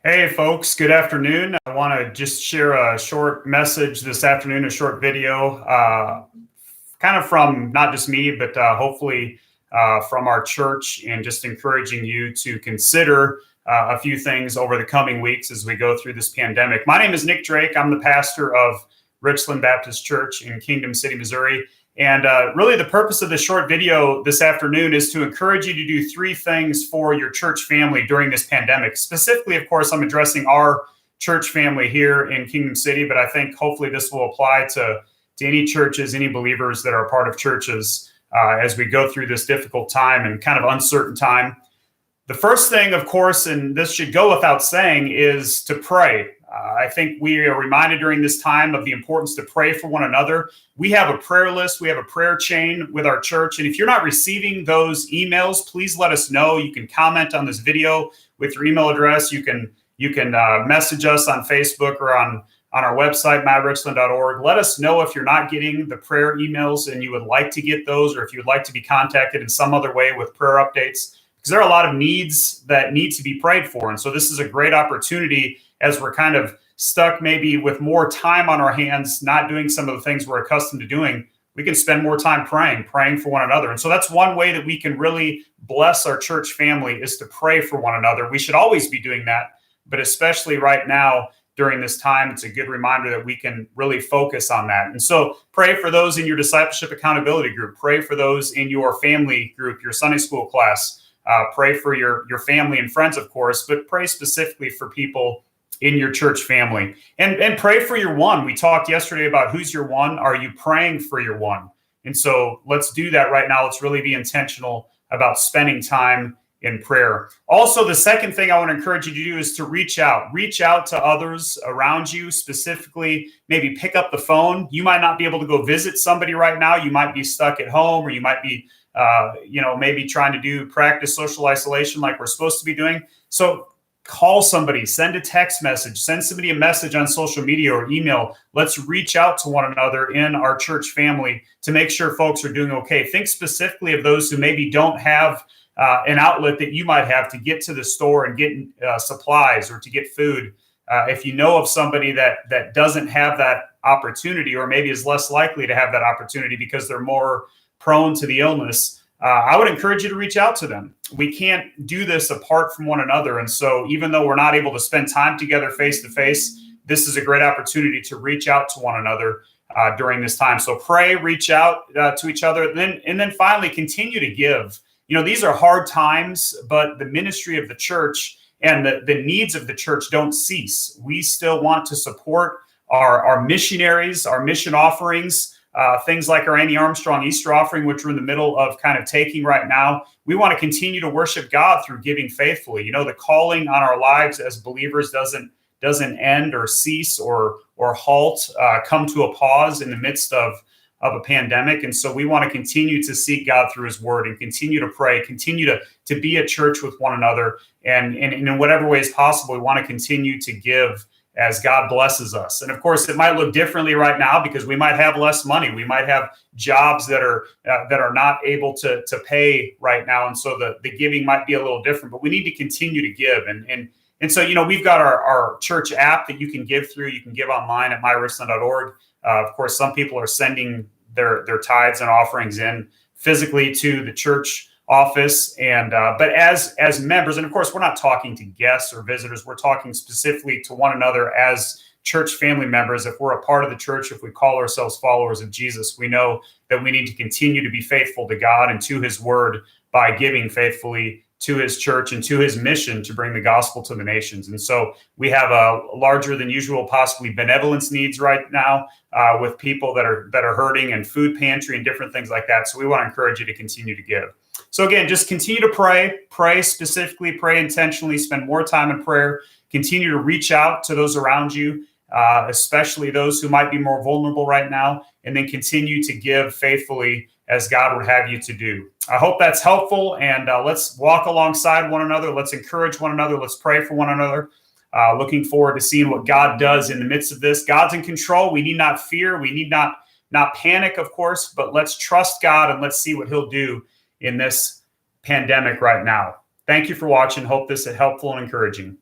Hey folks, good afternoon. I want to just share a short message this afternoon, a short video, kind of from not just me, but hopefully from our church, and just encouraging you to consider a few things over the coming weeks as we go through this pandemic. My name is Nick Drake. I'm the pastor of Richland Baptist Church in Kingdom City, Missouri. And really the purpose of this short video this afternoon is to encourage you to do three things for your church family during this pandemic. Specifically, of course, I'm addressing our church family here in Kingdom City, but I think hopefully this will apply to any churches, any believers that are part of churches as we go through this difficult time and kind of uncertain time. The first thing, of course, and this should go without saying, is to pray. I think we are reminded during this time of the importance to pray for one another. We have a prayer list. We have a prayer chain with our church. And if you're not receiving those emails, please let us know. You can comment on this video with your email address. You can message us on Facebook or on our website, myrichland.org. Let us know if you're not getting the prayer emails and you would like to get those, or if you would like to be contacted in some other way with prayer updates, because there are a lot of needs that need to be prayed for. And so this is a great opportunity as we're kind of stuck maybe with more time on our hands, not doing some of the things we're accustomed to doing. We can spend more time praying for one another. And so that's one way that we can really bless our church family, is to pray for one another. We should always be doing that, but especially right now during this time, it's a good reminder that we can really focus on that. And so pray for those in your discipleship accountability group. Pray for those in your family group, your Sunday school class. Pray for your family and friends, of course, but pray specifically for people in your church family, and pray for your one. We talked yesterday about who's your one. Are you praying for your one? And so let's do that right now. Let's really be intentional about spending time in prayer. Also, the second thing I want to encourage you to do is to reach out to others around you. Specifically, maybe pick up the phone. You might not be able to go visit somebody right now. You might be stuck at home, or you might be maybe trying to practice social isolation like we're supposed to be doing. So call somebody, send a text message, send somebody a message on social media or email. Let's reach out to one another in our church family to make sure folks are doing okay. Think specifically of those who maybe don't have an outlet that you might have to get to the store and get supplies or to get food. If you know of somebody that doesn't have that opportunity, or maybe is less likely to have that opportunity because they're more prone to the illness, I would encourage you to reach out to them. We can't do this apart from one another. And so even though we're not able to spend time together face to face, this is a great opportunity to reach out to one another during this time. So pray, reach out to each other, and then finally continue to give. These are hard times, but the ministry of the church and the needs of the church don't cease. We still want to support our missionaries, our mission offerings, things like our Annie Armstrong Easter offering, which we're in the middle of kind of taking right now. We want to continue to worship God through giving faithfully. The calling on our lives as believers doesn't end or cease or halt, come to a pause in the midst of a pandemic. And so we want to continue to seek God through his word and continue to pray, continue to be a church with one another. And in whatever way is possible, we want to continue to give as God blesses us. And of course, it might look differently right now because we might have less money. We might have jobs that are not able to pay right now. And so the giving might be a little different, but we need to continue to give. And so, we've got our church app that you can give through. You can give online at myrichland.org. Of course, some people are sending their tithes and offerings in physically to the church office, and but as members, and of course we're not talking to guests or visitors, we're talking specifically to one another as church family members. If we're a part of the church, if we call ourselves followers of Jesus, we know that we need to continue to be faithful to God and to his word by giving faithfully to his church and to his mission to bring the gospel to the nations. And so we have a larger than usual, possibly benevolence needs right now with people that are hurting, and food pantry and different things like that. So we want to encourage you to continue to give. So again, just continue to pray specifically, pray intentionally, spend more time in prayer, continue to reach out to those around you, especially those who might be more vulnerable right now, and then continue to give faithfully as God would have you to do. I hope that's helpful, and let's walk alongside one another. Let's encourage one another. Let's pray for one another. Looking forward to seeing what God does in the midst of this. God's in control. We need not fear. We need not panic, of course, but let's trust God and let's see what he'll do in this pandemic right now. Thank you for watching. Hope this is helpful and encouraging.